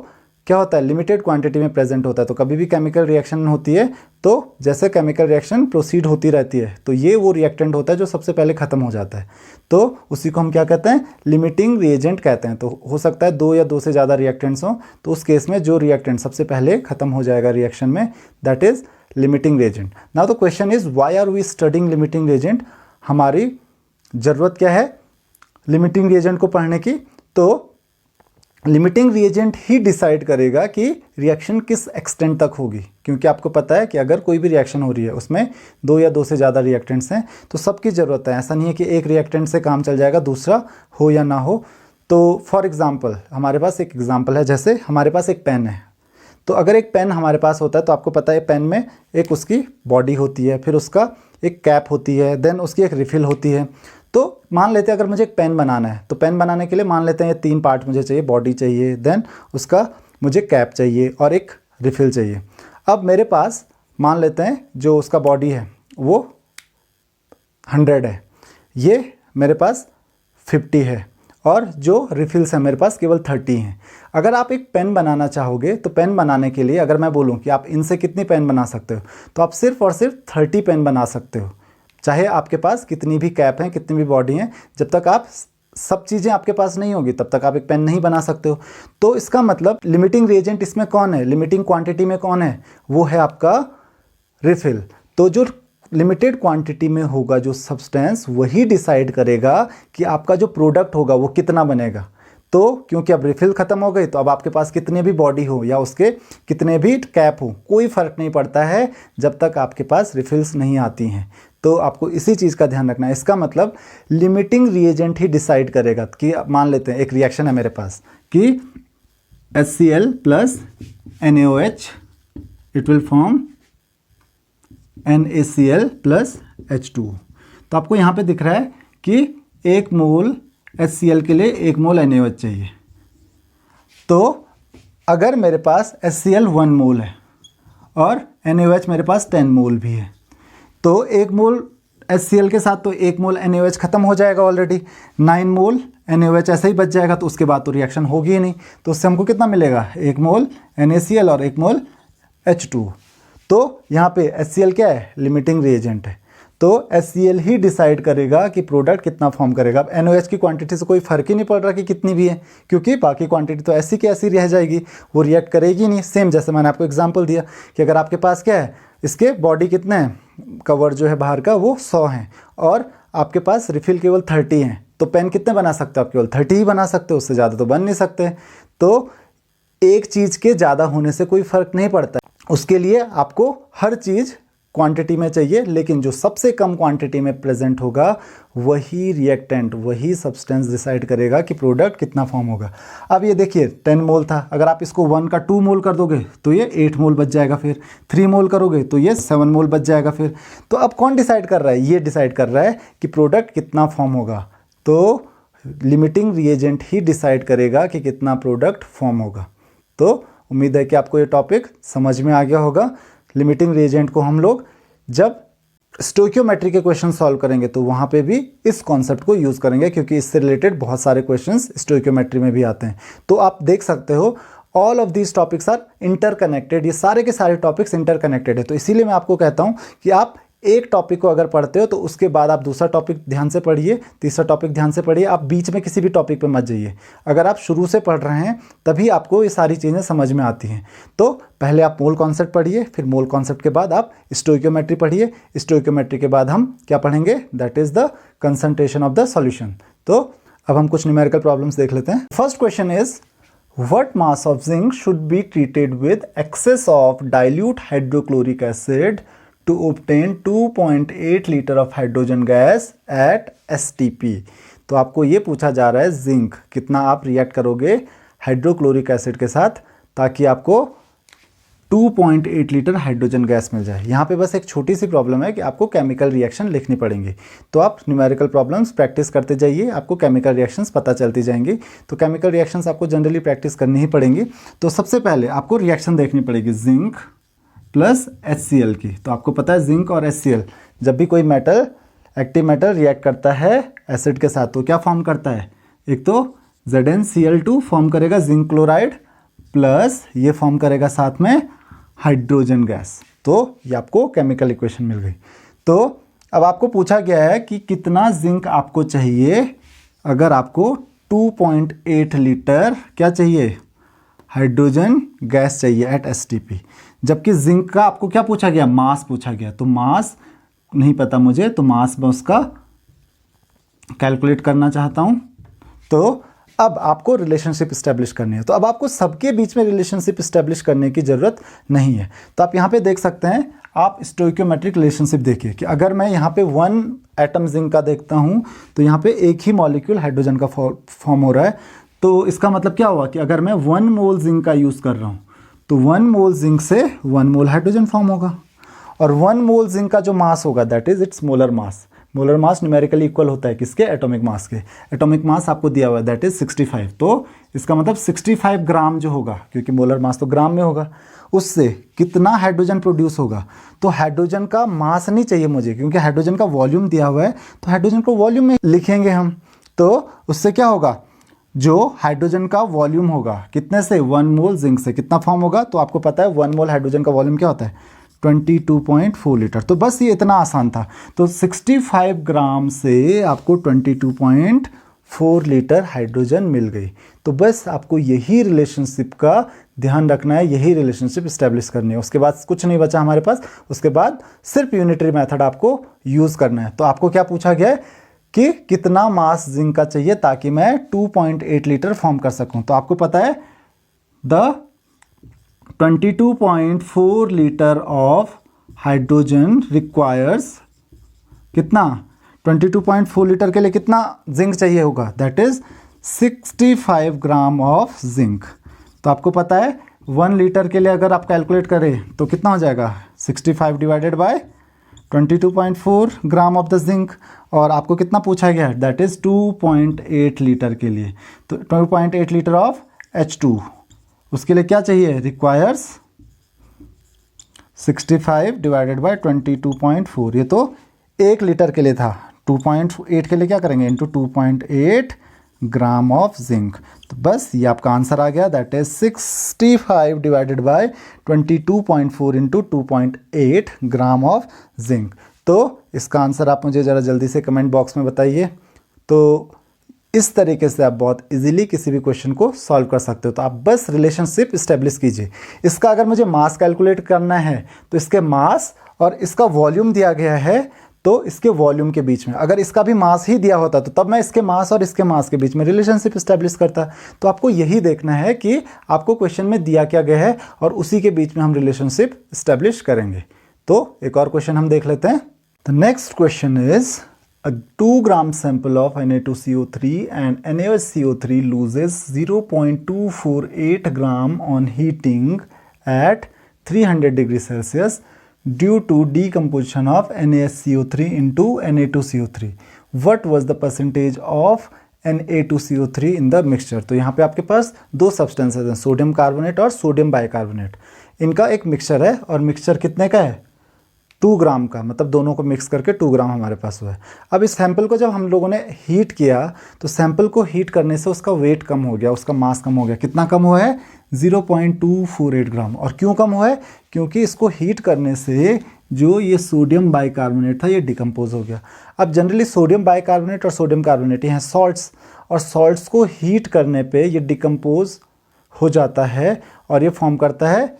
क्या होता है, लिमिटेड क्वांटिटी में प्रेजेंट होता है। तो कभी भी केमिकल रिएक्शन होती है तो जैसे केमिकल रिएक्शन प्रोसीड होती रहती है तो ये वो रिएक्टेंट होता है जो सबसे पहले ख़त्म हो जाता है, तो उसी को हम क्या कहते हैं, लिमिटिंग रिएजेंट कहते हैं। तो हो सकता है दो या दो से ज़्यादा रिएक्टेंट्स हों, तो उस केस में जो रिएक्टेंट सबसे पहले ख़त्म हो जाएगा रिएक्शन में, that is limiting reagent. Now the question is why are we studying limiting reagent. हमारी ज़रूरत क्या है लिमिटिंग रिएजेंट को पढ़ने की? तो लिमिटिंग रिएजेंट ही डिसाइड करेगा कि रिएक्शन किस एक्सटेंट तक होगी, क्योंकि आपको पता है कि अगर कोई भी रिएक्शन हो रही है उसमें दो या दो से ज़्यादा रिएक्टेंट्स हैं तो सबकी ज़रूरत है। ऐसा नहीं है कि एक रिएक्टेंट से काम चल जाएगा दूसरा हो या ना हो। तो फॉर एग्जांपल हमारे पास एक एग्जांपल है, जैसे हमारे पास एक पेन है। तो अगर एक पेन हमारे पास होता है तो आपको पता है पेन में एक उसकी बॉडी होती है, फिर उसका एक कैप होती है, देन उसकी एक रिफिल होती है। तो मान लेते हैं अगर मुझे एक पेन बनाना है तो पेन बनाने के लिए मान लेते हैं ये तीन पार्ट मुझे चाहिए, बॉडी चाहिए, देन उसका मुझे कैप चाहिए और एक रिफिल चाहिए। अब मेरे पास मान लेते हैं जो उसका बॉडी है वो 100 है, ये मेरे पास 50 है और जो रिफिल्स है मेरे पास केवल 30 हैं। अगर आप एक पेन बनाना चाहोगे तो पेन बनाने के लिए अगर मैं बोलूँ कि आप इनसे कितनी पेन बना सकते हो तो आप सिर्फ और सिर्फ 30 पेन बना सकते हो, चाहे आपके पास कितनी भी कैप हैं, कितनी भी बॉडी हैं। जब तक आप सब चीज़ें आपके पास नहीं होगी तब तक आप एक पेन नहीं बना सकते हो। तो इसका मतलब लिमिटिंग रिएजेंट इसमें कौन है, लिमिटिंग क्वांटिटी में कौन है, वो है आपका रिफिल। तो जो लिमिटेड क्वांटिटी में होगा जो सब्सटेंस, वही डिसाइड करेगा कि आपका जो प्रोडक्ट होगा वो कितना बनेगा। तो क्योंकि अब रिफिल ख़त्म हो गई तो अब आपके पास कितने भी बॉडी हो या उसके कितने भी कैप हो कोई फ़र्क नहीं पड़ता है जब तक आपके पास रिफिल्स नहीं आती हैं। तो आपको इसी चीज़ का ध्यान रखना है। इसका मतलब लिमिटिंग रिएजेंट ही डिसाइड करेगा कि मान लेते हैं एक रिएक्शन है मेरे पास कि HCl plus NaOH it will form NaCl plus H2। तो आपको यहाँ पे दिख रहा है कि 1 मोल HCl के लिए 1 मोल NaOH चाहिए। तो अगर मेरे पास HCl 1 मोल है और NaOH मेरे पास 10 मोल भी है तो 1 मोल HCl के साथ तो 1 मोल NaOH ख़त्म हो जाएगा ऑलरेडी, 9 मोल NaOH ऐसे ही बच जाएगा। तो उसके बाद तो रिएक्शन होगी ही नहीं। तो उससे हमको कितना मिलेगा, 1 मोल NaCl और 1 मोल H2। तो यहाँ पे HCl क्या है, लिमिटिंग रिएजेंट है। तो HCl ही डिसाइड करेगा कि प्रोडक्ट कितना फॉर्म करेगा। अब NaOH की क्वांटिटी से कोई फ़र्क ही नहीं पड़ रहा कि कितनी भी है, क्योंकि बाकी क्वांटिटी तो ऐसी की ऐसी रह जाएगी, वो रिएक्ट करेगी नहीं। सेम जैसे मैंने आपको एग्जांपल दिया कि अगर आपके पास क्या है, इसके बॉडी कितने हैं, कवर जो है बाहर का वो 100 हैं और आपके पास रिफिल केवल 30 हैं, तो पेन कितने बना सकते हो आप, केवल 30 ही बना सकते हो, उससे ज़्यादा तो बन नहीं सकते। तो एक चीज़ के ज़्यादा होने से कोई फ़र्क नहीं पड़ता, उसके लिए आपको हर चीज़ क्वांटिटी में चाहिए, लेकिन जो सबसे कम क्वांटिटी में प्रेजेंट होगा वही रिएक्टेंट, वही सब्सटेंस डिसाइड करेगा कि प्रोडक्ट कितना फॉर्म होगा। अब ये देखिए 10 मोल था, अगर आप इसको 1 का 2 मोल कर दोगे तो ये 8 मोल बच जाएगा, फिर 3 मोल करोगे तो ये 7 मोल बच जाएगा फिर। तो अब कौन डिसाइड कर रहा है, ये डिसाइड कर रहा है कि प्रोडक्ट कितना फॉर्म होगा। तो लिमिटिंग रिएजेंट ही डिसाइड करेगा कि कितना प्रोडक्ट फॉर्म होगा। तो उम्मीद है कि आपको ये टॉपिक समझ में आ गया होगा। लिमिटिंग रिएजेंट को हम लोग जब स्टोइकियोमेट्री के क्वेश्चन सॉल्व करेंगे तो वहाँ पे भी इस कॉन्सेप्ट को यूज़ करेंगे, क्योंकि इससे रिलेटेड बहुत सारे क्वेश्चंस स्टोइकियोमेट्री में भी आते हैं। तो आप देख सकते हो all of these topics are interconnected, ये सारे के सारे टॉपिक्स इंटरकनेक्टेड है। तो इसीलिए मैं आपको कहता हूँ कि आप एक टॉपिक को अगर पढ़ते हो तो उसके बाद आप दूसरा टॉपिक ध्यान से पढ़िए, तीसरा टॉपिक ध्यान से पढ़िए, आप बीच में किसी भी टॉपिक पे मत जाइए। अगर आप शुरू से पढ़ रहे हैं तभी आपको ये सारी चीज़ें समझ में आती हैं। तो पहले आप मोल कॉन्सेप्ट पढ़िए, फिर मोल कॉन्सेप्ट के बाद आप स्टोइकियोमेट्री पढ़िए, स्टोइकियोमेट्री के बाद हम क्या पढ़ेंगे, that is the concentration of the solution. तो अब हम कुछ न्यूमेरिकल प्रॉब्लम्स देख लेते हैं। First question is what mass of zinc should be treated with excess of dilute hydrochloric acid to obtain 2.8 liter of hydrogen gas at STP। तो आपको ये पूछा जा रहा है जिंक कितना आप रिएक्ट करोगे हाइड्रोक्लोरिक एसिड के साथ ताकि आपको 2.8 लीटर हाइड्रोजन गैस मिल जाए। यहाँ पे बस एक छोटी सी प्रॉब्लम है कि आपको केमिकल रिएक्शन लिखनी पड़ेंगी। तो आप न्यूमेरिकल प्रॉब्लम्स प्रैक्टिस करते जाइए, आपको केमिकल रिएक्शंस पता चलती जाएंगी। तो केमिकल रिएक्शंस आपको जनरली प्रैक्टिस करनी ही पड़ेंगी। तो सबसे पहले आपको रिएक्शन देखनी पड़ेगी जिंक प्लस HCl की। तो आपको पता है जिंक और HCl जब भी कोई मेटल एक्टिव मेटल रिएक्ट करता है एसिड के साथ तो क्या फॉर्म करता है, एक तो ZnCl2 फॉर्म करेगा जिंक क्लोराइड प्लस ये फॉर्म करेगा साथ में हाइड्रोजन गैस। तो ये आपको केमिकल इक्वेशन मिल गई। तो अब आपको पूछा गया है कि कितना जिंक आपको चाहिए अगर आपको 2.8 लीटर क्या चाहिए, हाइड्रोजन गैस चाहिए एट STP। जबकि जिंक का आपको क्या पूछा गया, मास पूछा गया। तो मास नहीं पता मुझे, तो मास मैं उसका कैलकुलेट करना चाहता हूँ। तो अब आपको रिलेशनशिप इस्टेब्लिश करनी है। तो अब आपको सबके बीच में रिलेशनशिप इस्टेब्लिश करने की ज़रूरत नहीं है। तो आप यहाँ पे देख सकते हैं, आप स्टोइकियोमेट्रिक रिलेशनशिप देखिए कि अगर मैं यहाँ पे 1 एटम जिंक का देखता हूँ तो यहाँ पे एक ही मॉलिक्यूल हाइड्रोजन का फॉर्म हो रहा है। तो इसका मतलब क्या हुआ कि अगर मैं 1 मोल जिंक का यूज़ कर रहा हूँ तो 1 मोल जिंक से 1 मोल हाइड्रोजन फॉर्म होगा। और 1 मोल जिंक का जो मास होगा that is it's molar mass. Molar mass numerically equal होता है किसके, एटॉमिक मास के। एटॉमिक मास आपको दिया हुआ है दैट इज 65। तो इसका मतलब 65 ग्राम जो होगा, क्योंकि मोलर मास तो ग्राम में होगा, उससे कितना हाइड्रोजन प्रोड्यूस होगा। तो हाइड्रोजन का मास नहीं चाहिए मुझे, क्योंकि हाइड्रोजन का वॉल्यूम दिया हुआ है। तो हाइड्रोजन को वॉल्यूम में लिखेंगे हम। तो उससे क्या होगा, जो हाइड्रोजन का वॉल्यूम होगा कितने से, 1 मोल जिंक से कितना फॉर्म होगा। तो आपको पता है 1 मोल हाइड्रोजन का वॉल्यूम क्या होता है, 22.4 लीटर। तो बस ये इतना आसान था। तो 65 ग्राम से आपको 22.4 लीटर हाइड्रोजन मिल गई। तो बस आपको यही रिलेशनशिप का ध्यान रखना है, यही रिलेशनशिप इस्टेब्लिश करनी है। उसके बाद कुछ नहीं बचा हमारे पास, उसके बाद सिर्फ यूनिटरी मेथड आपको यूज़ करना है। तो आपको क्या पूछा गया है कि कितना मास जिंक का चाहिए ताकि मैं 2.8 लीटर फॉर्म कर सकूं। तो आपको पता है the 22.4 litre of hydrogen requires कितना, 22.4 लीटर के लिए कितना जिंक चाहिए होगा, that is 65 gram of zinc. तो आपको पता है 1 लीटर के लिए अगर आप कैलकुलेट करें तो कितना हो जाएगा, 65 divided by 22.4 gram of the zinc. और आपको कितना पूछा गया है, दैट इज 2.8 लीटर के लिए। तो 2.8 लीटर ऑफ H2 उसके लिए क्या चाहिए, रिक्वायर्स 65 डिवाइडेड बाय 22.4। ये तो 1 लीटर के लिए था, 2.8 के लिए क्या करेंगे, इंटू 2.8 ग्राम ऑफ जिंक। तो बस ये आपका आंसर आ गया, that is 65 divided by 22.4 into 2.8 gram of zinc. तो इसका आंसर आप मुझे ज़रा जल्दी से कमेंट बॉक्स में बताइए। तो इस तरीके से आप बहुत इजीली किसी भी क्वेश्चन को सॉल्व कर सकते हो। तो आप बस रिलेशनशिप इस्टेब्लिश कीजिए। इसका अगर मुझे मास कैलकुलेट करना है तो इसके मास और इसका वॉल्यूम दिया गया है, तो इसके वॉल्यूम के बीच में अगर इसका भी मास ही दिया होता तो तब मैं इसके मास और इसके मास के बीच में रिलेशनशिप इस्टेब्लिश करता। तो आपको यही देखना है कि आपको क्वेश्चन में दिया क्या गया है और उसी के बीच में हम रिलेशनशिप इस्टेब्लिश करेंगे। तो एक और क्वेश्चन हम देख लेते हैं। The next question is a 2 gram sample of Na2CO3 and NaOH loses 0.248 gram on heating at 300 degrees Celsius due to decomposition of NaCO3 into Na2CO3. What was the percentage of Na2CO3 in the mixture? तो यहाँ पे आपके पास 2 सब्सटेंसेज हैं, सोडियम कार्बोनेट और सोडियम बाइकार्बोनेट। इनका एक मिक्सचर है और मिक्सचर कितने का है, 2 ग्राम का, मतलब दोनों को मिक्स करके 2 ग्राम हमारे पास हुआ है। अब इस सैंपल को जब हम लोगों ने हीट किया तो सैंपल को हीट करने से उसका वेट कम हो गया, उसका मास कम हो गया। कितना कम हुआ है? 0.248 ग्राम। और क्यों कम हुआ है? क्योंकि इसको हीट करने से जो ये सोडियम बाइकार्बोनेट था ये डिकम्पोज हो गया। अब जनरली सोडियम बाइकार्बोनेट और सोडियम कार्बोनेट ये हैं सॉल्ट्स, और सॉल्ट्स को हीट करने पे ये डिकम्पोज हो जाता है और ये फॉर्म करता है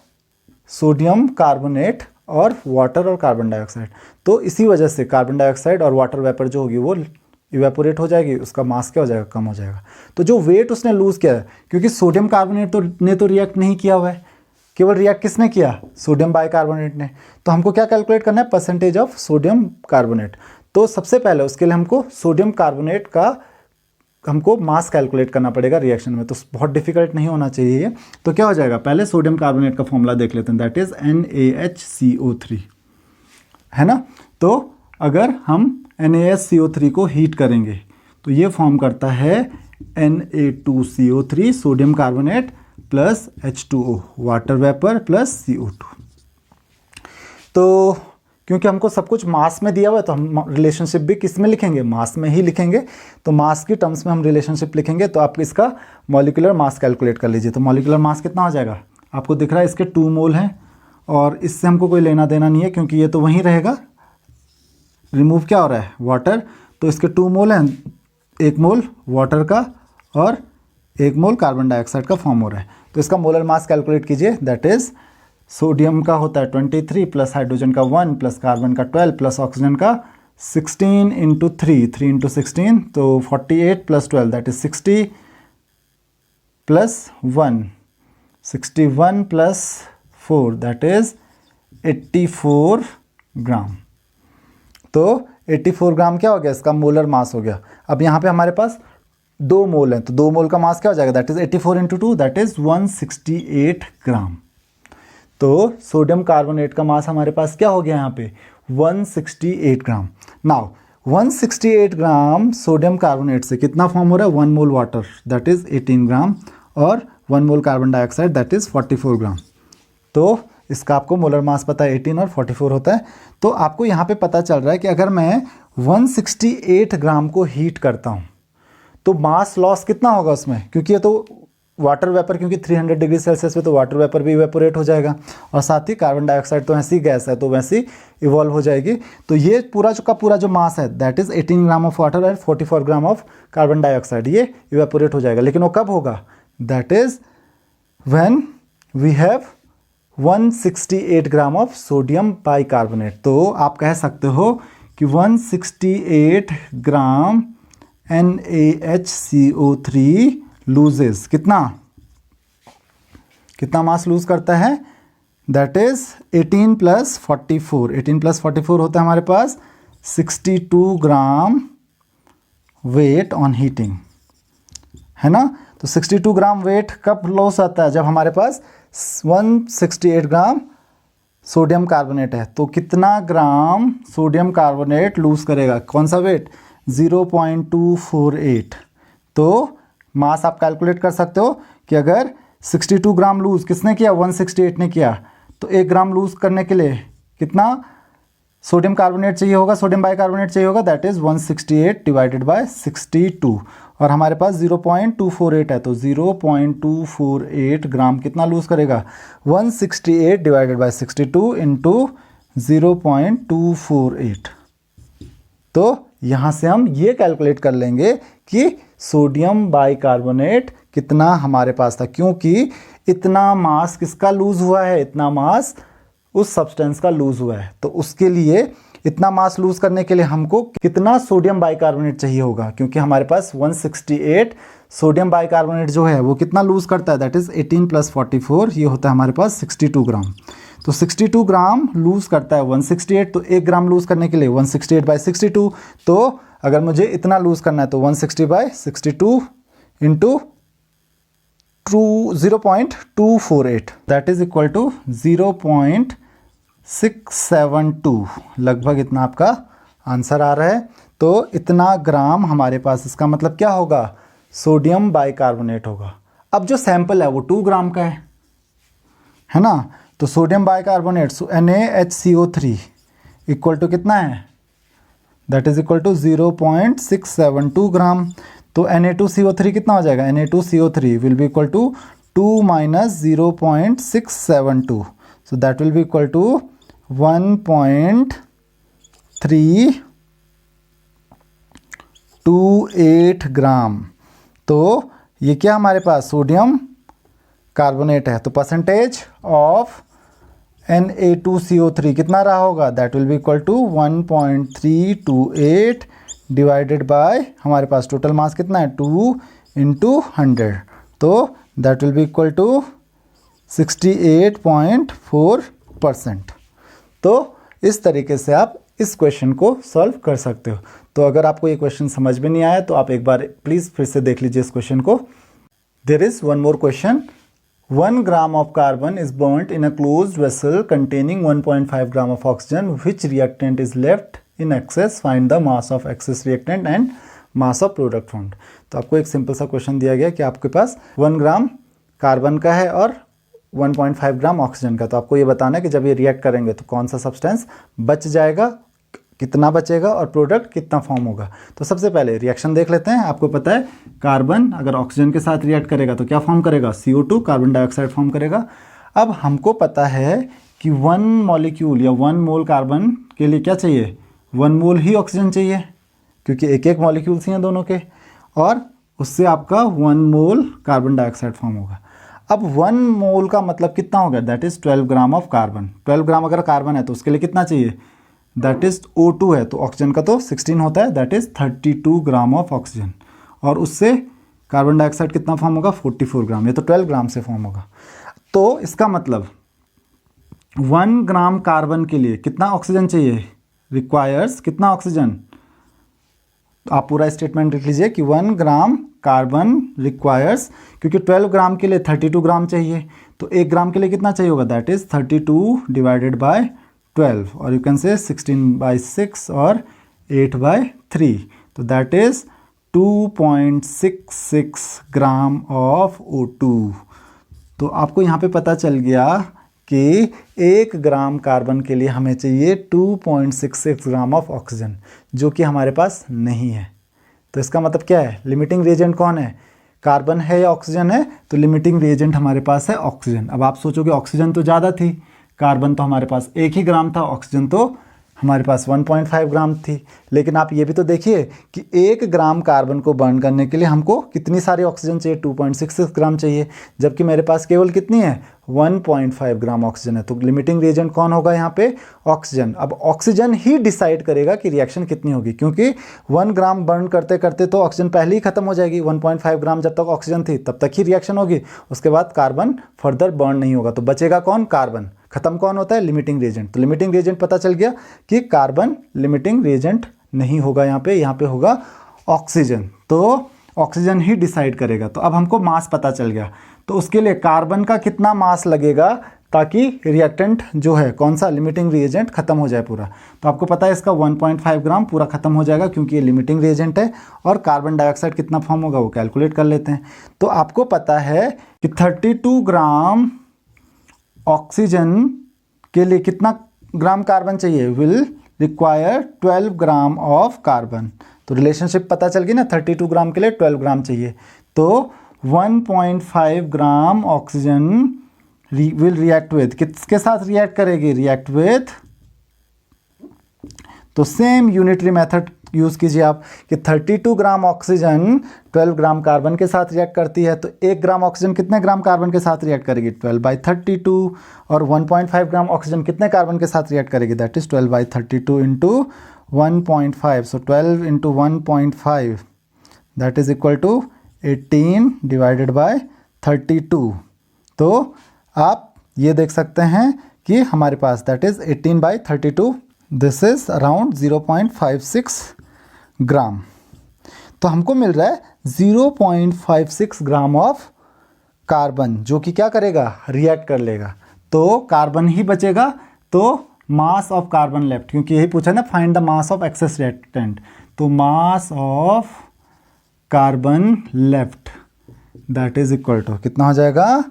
सोडियम कार्बोनेट और वाटर और कार्बन डाइऑक्साइड। तो इसी वजह से कार्बन डाइऑक्साइड और वाटर वेपर जो होगी वो इवेपोरेट हो जाएगी, उसका मास क्या हो जाएगा? कम हो जाएगा। तो जो वेट उसने लूज़ किया है, क्योंकि सोडियम कार्बोनेट ने तो रिएक्ट नहीं किया हुआ है, केवल रिएक्ट किसने किया? सोडियम बाइकार्बोनेट ने। तो हमको क्या कैलकुलेट करना है? Percentage of sodium carbonate. तो सबसे पहले उसके लिए हमको सोडियम कार्बोनेट का हमको मास कैलकुलेट करना पड़ेगा रिएक्शन में। तो बहुत डिफिकल्ट नहीं होना चाहिए। तो क्या हो जाएगा? पहले सोडियम कार्बोनेट का फॉर्मूला देख लेते हैं, दैट इज NaHCO3, है ना। तो अगर हम NaHCO3 को हीट करेंगे तो ये फॉर्म करता है Na2CO3 sodium carbonate plus H2O water vapour plus CO2। तो क्योंकि हमको सब कुछ मास में दिया हुआ है तो हम रिलेशनशिप भी किस में लिखेंगे? मास में ही लिखेंगे। तो मास की टर्म्स में हम रिलेशनशिप लिखेंगे। तो आप इसका मॉलिक्यूलर मास कैलकुलेट कर लीजिए। तो मॉलिक्यूलर मास कितना हो जाएगा? आपको दिख रहा है इसके 2 मोल हैं, और इससे हमको कोई लेना देना नहीं है क्योंकि ये तो वहीं रहेगा। रिमूव क्या हो रहा है? वाटर। तो इसके 2 मोल हैं, 1 मोल वाटर का और 1 मोल कार्बन डाइऑक्साइड का फॉर्म हो रहा है। तो इसका मोलर मास कैलकुलेट कीजिए, दैट इज सोडियम का होता है 23 प्लस हाइड्रोजन का 1 प्लस कार्बन का 12 प्लस ऑक्सीजन का 16 इंटू 3 इंटू 16, तो 48 plus 12 that is 60 plus 1 61 plus 4 that is 84 ग्राम। तो 84 ग्राम क्या हो गया? इसका मोलर मास हो गया। अब यहाँ पे हमारे पास 2 मोल हैं, तो 2 मोल का मास क्या हो जाएगा? That is 84 into 2 that is 168 ग्राम। तो सोडियम कार्बोनेट का मास हमारे पास क्या हो गया यहाँ पे? 168 ग्राम। नाउ 168 ग्राम सोडियम कार्बोनेट से कितना फॉर्म हो रहा है? 1 मोल वाटर दैट इज 18 ग्राम और 1 mole carbon dioxide that is 44 ग्राम। तो इसका आपको मोलर मास पता है 18 और 44 होता है। तो आपको यहाँ पे पता चल रहा है कि अगर मैं 168 ग्राम को हीट करता हूँ तो मास लॉस कितना होगा उसमें? क्योंकि ये तो वाटर वेपर, क्योंकि 300 डिग्री सेल्सियस पे तो वाटर वेपर भी इवेपोरेट हो जाएगा, और साथ ही कार्बन डाइऑक्साइड तो ऐसी गैस है तो वैसी इवॉल्व हो जाएगी। तो ये पूरा जो मास है that is 18 gram of water and 44 gram of carbon dioxide, ये इवेपोरेट हो जाएगा। लेकिन वो कब होगा? That is when we have 168 gram of sodium bicarbonate. तो आप कह सकते हो कि 168 ग्राम NaHCO3 लूजेस कितना मास लूज करता है? That is 18 plus 44। 18 प्लस 44 होता है हमारे पास 62 ग्राम वेट ऑन हीटिंग, है ना। तो 62 ग्राम वेट कब लॉस आता है? जब हमारे पास 168 ग्राम सोडियम कार्बोनेट है। तो कितना ग्राम सोडियम कार्बोनेट लूज करेगा? कौन सा वेट? 0.248। तो मास आप कैलकुलेट कर सकते हो कि अगर 62 ग्राम लूज किसने किया? 168 ने किया। तो 1 ग्राम लूज करने के लिए कितना सोडियम कार्बोनेट चाहिए होगा? सोडियम बाइकार्बोनेट चाहिए होगा, दैट इज 168 डिवाइडेड बाय 62, और हमारे पास 0.248 है। तो 0.248 ग्राम कितना लूज करेगा? 168 डिवाइडेड बाय 62 इंटू 0.248। तो यहाँ से हम ये कैलकुलेट कर लेंगे कि सोडियम बाइकार्बोनेट कितना हमारे पास था, क्योंकि इतना मास किसका लूज हुआ है? इतना मास उस सब्सटेंस का लूज हुआ है। तो उसके लिए इतना मास लूज करने के लिए हमको कितना सोडियम बाइकार्बोनेट चाहिए होगा? क्योंकि हमारे पास 168 सोडियम बाइकार्बोनेट जो है वो कितना लूज करता है? दैट इज 18 प्लस 44, ये होता है हमारे पास 62 ग्राम। तो 62 ग्राम लूज करता है 168। तो 1 ग्राम लूज करने के लिए 168 बाई 62। तो अगर मुझे इतना लूज करना है तो 160 by 62 into 0.248 that is equal to 0.672, लगभग इतना आपका आंसर आ रहा है। तो इतना ग्राम हमारे पास, इसका मतलब क्या होगा? सोडियम बाइकार्बोनेट होगा। अब जो सैंपल है वो 2 ग्राम का है ना। तो sodium bicarbonate NaHCO3 equal to कितना है, that is equal to 0.672 gram. तो Na2CO3 कितना हो जाएगा, Na2CO3 will be equal to 2 minus 0.672, so that will be equal to 1.328 gram. तो ये क्या हमारे पास सोडियम कार्बोनेट है। तो परसेंटेज ऑफ Na2CO3 कितना रहा होगा, that will be equal to 1.328 divided by हमारे पास टोटल मास कितना है 2 इंटू 100, तो that will be equal to 68.4%। तो इस तरीके से आप इस क्वेश्चन को सॉल्व कर सकते हो। तो अगर आपको ये क्वेश्चन समझ में नहीं आया तो आप एक बार प्लीज़ फिर से देख लीजिए इस क्वेश्चन को। There is one more question, 1 gram of carbon is burnt in a closed vessel containing 1.5 gram of oxygen. Which reactant is left in excess? Find the mass of excess reactant and mass of product formed. तो आपको एक सिंपल सा क्वेश्चन दिया गया कि आपके पास 1 ग्राम कार्बन का है और 1.5 ग्राम ऑक्सीजन का। तो आपको ये बताना है कि जब ये रिएक्ट करेंगे तो कौन सा सब्सटेंस बच जाएगा, कितना बचेगा और प्रोडक्ट कितना फॉर्म होगा। तो सबसे पहले रिएक्शन देख लेते हैं। आपको पता है कार्बन अगर ऑक्सीजन के साथ रिएक्ट करेगा तो क्या फॉर्म करेगा, CO2 कार्बन डाइऑक्साइड फॉर्म करेगा। अब हमको पता है कि 1 मॉलिक्यूल या 1 मोल कार्बन के लिए क्या चाहिए, 1 मोल ही ऑक्सीजन चाहिए, क्योंकि एक एक मॉलिक्यूल्स ही हैं दोनों के, और उससे आपका 1 मोल कार्बन डाइऑक्साइड फॉर्म होगा। अब 1 मोल का मतलब कितना होगा, that is 12 gram of carbon. 12 ग्राम अगर कार्बन है तो उसके लिए कितना चाहिए, दैट इज O2 है, तो ऑक्सीजन का तो 16 होता है, that is 32 gram of oxygen, और उससे कार्बन डाइऑक्साइड कितना फॉर्म होगा, 44 ग्राम। ये तो 12 ग्राम से फॉर्म होगा। तो इसका मतलब 1 ग्राम कार्बन के लिए कितना ऑक्सीजन चाहिए, रिक्वायर्स कितना ऑक्सीजन। तो आप पूरा स्टेटमेंट लिख लीजिए कि 1 ग्राम कार्बन रिक्वायर्स, क्योंकि 12 ग्राम के लिए 32 ग्राम चाहिए, तो 1 ग्राम के लिए कितना चाहिए होगा, दैट इज 32 डिवाइडेड बाय 12, और यू कैन से 16/6 और 8/3, तो that is 2.66 gram of O2। तो आपको यहाँ पे पता चल गया कि 1 ग्राम कार्बन के लिए हमें चाहिए 2.66 ग्राम ऑफ ऑक्सीजन, जो कि हमारे पास नहीं है। तो इसका मतलब क्या है, लिमिटिंग रिएजेंट कौन है, कार्बन है या ऑक्सीजन है, तो लिमिटिंग रिएजेंट हमारे पास है ऑक्सीजन। अब आप सोचोगे ऑक्सीजन तो ज़्यादा थी, कार्बन तो हमारे पास 1 ही ग्राम था, ऑक्सीजन तो हमारे पास 1.5 ग्राम थी। लेकिन आप ये भी तो देखिए कि 1 ग्राम कार्बन को बर्न करने के लिए हमको कितनी सारी ऑक्सीजन चाहिए, 2.66 ग्राम चाहिए, जबकि मेरे पास केवल कितनी है, 1.5 ग्राम ऑक्सीजन है। तो लिमिटिंग रिएजेंट कौन होगा यहाँ पे, ऑक्सीजन। अब ऑक्सीजन ही डिसाइड करेगा कि रिएक्शन कितनी होगी, क्योंकि 1 ग्राम बर्न करते करते तो ऑक्सीजन पहले ही खत्म हो जाएगी। 1.5 ग्राम जब तक ऑक्सीजन थी तब तक ही रिएक्शन होगी, उसके बाद कार्बन फर्दर बर्न नहीं होगा, तो बचेगा कौन, कार्बन। खत्म कौन होता है, लिमिटिंग रिएजेंट। तो लिमिटिंग रिएजेंट पता चल गया कि कार्बन लिमिटिंग रिएजेंट नहीं होगा यहाँ पे होगा ऑक्सीजन। तो ऑक्सीजन ही डिसाइड करेगा। तो अब हमको मास पता चल गया, तो उसके लिए कार्बन का कितना मास लगेगा ताकि रिएक्टेंट जो है कौन सा, लिमिटिंग रिएजेंट खत्म हो जाए पूरा। तो आपको पता है इसका 1.5 ग्राम पूरा खत्म हो जाएगा, क्योंकि ये लिमिटिंग रिएजेंट है। और कार्बन डाइऑक्साइड कितना फॉर्म होगा वो कैलकुलेट कर लेते हैं। तो आपको पता है कि 32 ग्राम ऑक्सीजन के लिए कितना ग्राम कार्बन चाहिए, will require 12 gram of carbon. तो रिलेशनशिप पता चल गई ना, 32 ग्राम के लिए 12 ग्राम चाहिए। तो 1.5 gram oxygen will react with, किसके साथ रिएक्ट करेगी, रिएक्ट विद, तो सेम यूनिटरी मेथड यूज कीजिए आप कि 32 ग्राम ऑक्सीजन 12 ग्राम कार्बन के साथ रिएक्ट करती है, तो 1 ग्राम ऑक्सीजन कितने ग्राम कार्बन के साथ रिएक्ट करेगी, 12/32, और 1.5 ग्राम ऑक्सीजन कितने कार्बन के साथ रिएक्ट करेगी, that is 12/32 into 1.5, so 12 into 1.5 that is equal to 18 divided by 32। तो आप ये देख सकते हैं कि हमारे पास that is 18/32, this is around 0.56 gram. तो हमको मिल रहा है 0.56 ग्राम ऑफ कार्बन, जो कि क्या करेगा, रिएक्ट कर लेगा। तो कार्बन ही बचेगा, तो मास ऑफ कार्बन लेफ्ट, क्योंकि यही पूछा ना, find the mass of excess reactant, तो mass of carbon left that is equal to कितना हो जाएगा,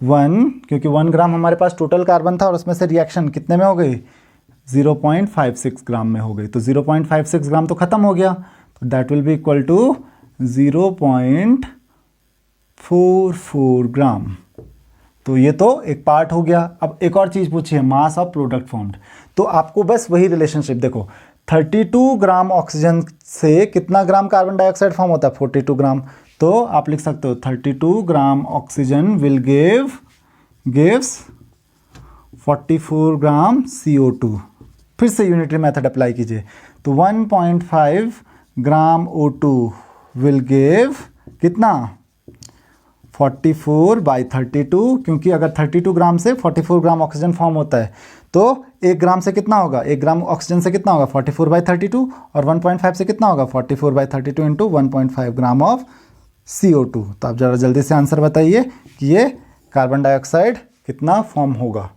1, क्योंकि 1 ग्राम हमारे पास टोटल कार्बन था और उसमें से रिएक्शन कितने में हो गई, 0.56 ग्राम में हो गई। तो 0.56 ग्राम तो ख़त्म हो गया, तो that will be equal to 0.44 gram. तो ये तो एक पार्ट हो गया। अब एक और चीज़ पूछी है, मास ऑफ प्रोडक्ट फॉर्म्ड। तो आपको बस वही रिलेशनशिप देखो, 32 ग्राम ऑक्सीजन से कितना ग्राम कार्बन डाइऑक्साइड फॉर्म होता है? 42 ग्राम। तो आप लिख सकते हो 32 gram oxygen will gives 44 gram CO2। फिर से यूनिटरी मेथड अप्लाई कीजिए, तो 1.5 ग्राम O2 विल गिव कितना? 44/32, क्योंकि अगर 32 ग्राम से 44 ग्राम ऑक्सीजन फॉर्म होता है तो 1 ग्राम से कितना होगा? 1 ग्राम ऑक्सीजन से कितना होगा? 44/32, और 1.5 से कितना होगा? 44/32 इंटू 1.5 ग्राम ऑफ CO2। तो आप ज़रा जल्दी से आंसर बताइए कि ये कार्बन डाइऑक्साइड कितना फॉर्म होगा।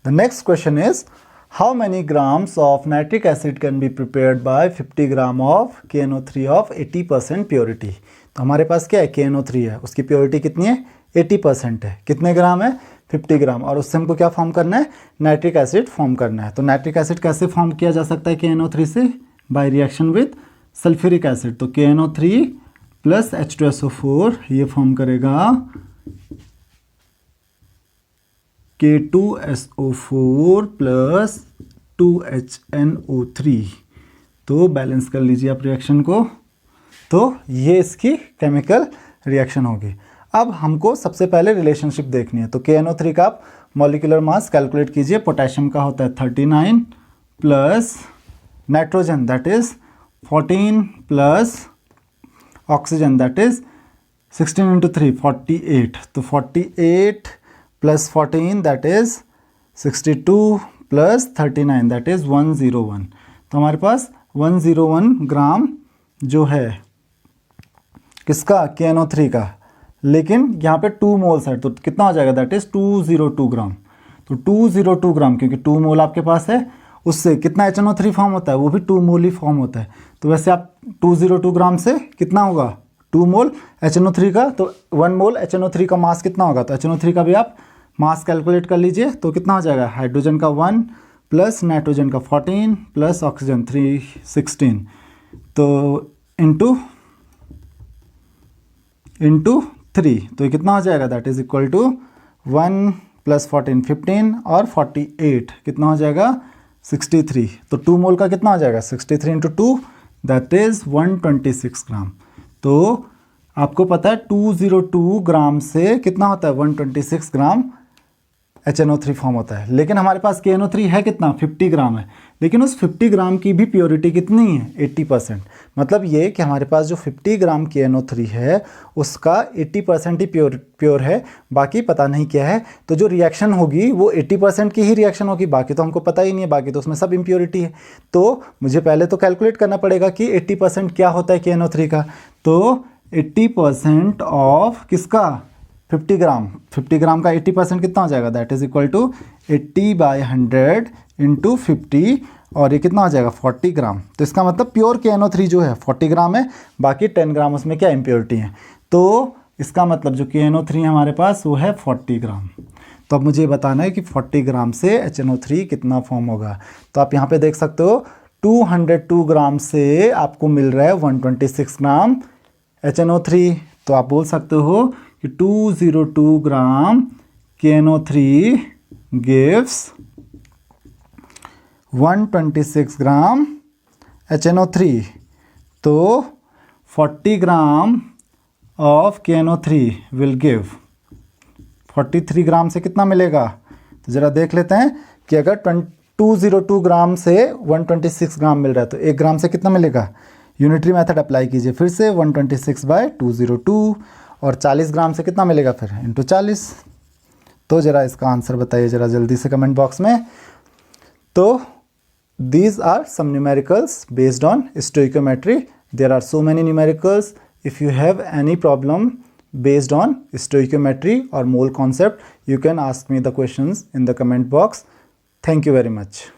The next question is, how many grams of nitric acid can be prepared by 50 gram of KNO3 of 80% purity. तो हमारे पास क्या है? KNO3 है, उसकी प्योरिटी कितनी है? 80% है। कितने ग्राम है? 50 ग्राम। और उससे हमको क्या फॉर्म करना है? नाइट्रिक एसिड फॉर्म करना है। तो नाइट्रिक एसिड कैसे फॉर्म किया जा सकता है KNO3 से? By reaction with sulphuric acid. तो KNO3 प्लस H2SO4 ये फॉर्म करेगा K2SO4 प्लस 2HNO3। तो बैलेंस कर लीजिए आप रिएक्शन को, तो ये इसकी केमिकल रिएक्शन होगी। अब हमको सबसे पहले रिलेशनशिप देखनी है। तो KNO3 का आप मॉलिक्यूलर मास कैलकुलेट कीजिए। पोटेशियम का होता है 39 plus nitrogen that is 14 plus oxygen that is 16 into 3 48। तो 48 plus 14 that is 62 plus 39 that is 101। तो हमारे पास 101 ग्राम जो है किसका? KNO3 का। लेकिन यहाँ पे 2 मोल्स है, तो कितना हो जाएगा? दैट इज 202 ग्राम। तो 202 ग्राम, क्योंकि 2 मोल आपके पास है, उससे कितना HNO3 फॉर्म होता है? वो भी 2 मोल ही फॉर्म होता है। तो वैसे आप 202 ग्राम से कितना होगा? 2 मोल HNO3 का। तो 1 मोल HNO3 का मास कितना होगा? तो HNO3 का भी आप मास कैलकुलेट कर लीजिए। तो कितना हो जाएगा? हाइड्रोजन का 1 प्लस नाइट्रोजन का 14 प्लस ऑक्सीजन 316, तो इंटू 3। तो ये कितना हो जाएगा? That is equal to 1 plus 14 15 और 48 कितना हो जाएगा? 63। तो 2 मोल का कितना हो जाएगा? 63 इंटू 2 दैट इज 126 ग्राम। तो आपको पता है 202 ग्राम से कितना होता है? 126 ग्राम HNO3 फॉर्म होता है। लेकिन हमारे पास KNO3 है कितना? 50 ग्राम है। लेकिन उस 50 ग्राम की भी प्योरिटी कितनी है? 80%। मतलब ये कि हमारे पास जो 50 ग्राम KNO3 है उसका 80% ही प्योर है, बाकी पता नहीं क्या है। तो जो रिएक्शन होगी वो 80% की ही रिएक्शन होगी, बाकी तो हमको पता ही नहीं है, बाकी तो उसमें सब इम्प्योरिटी है। तो मुझे पहले तो कैलकुलेट करना पड़ेगा कि 80% क्या होता है KNO3 का। तो 80% ऑफ किसका? 50 ग्राम का 80% कितना हो जाएगा? That is equal to 80/100 into 50, और ये कितना हो जाएगा? 40 ग्राम। तो इसका मतलब प्योर KNO3 जो है 40 ग्राम है, बाकी 10 ग्राम उसमें क्या इम्प्योरिटी है। तो इसका मतलब जो KNO3 है हमारे पास वो है 40 ग्राम। तो अब मुझे बताना है कि 40 ग्राम से HNO3 कितना फॉर्म होगा। तो आप यहाँ पे देख सकते हो 202 ग्राम से आपको मिल रहा है 126 ग्राम HNO3। तो आप बोल सकते हो कि 202 ग्राम KNO3 gives 126 ग्राम HNO3। तो 40 gram of KNO3 will give 43 ग्राम से कितना मिलेगा? तो ज़रा देख लेते हैं कि अगर 202 ग्राम से 126 ग्राम मिल रहा है तो 1 ग्राम से कितना मिलेगा? यूनिटरी मेथड अप्लाई कीजिए फिर से 126/202, और 40 ग्राम से कितना मिलेगा फिर? इंटू 40। तो ज़रा इसका आंसर बताइए ज़रा जल्दी से कमेंट बॉक्स में। तो these are some numericals based on stoichiometry. There are so many numericals. If you have any problem based on stoichiometry or mole concept, you can ask me the questions in the comment box. Thank you very much.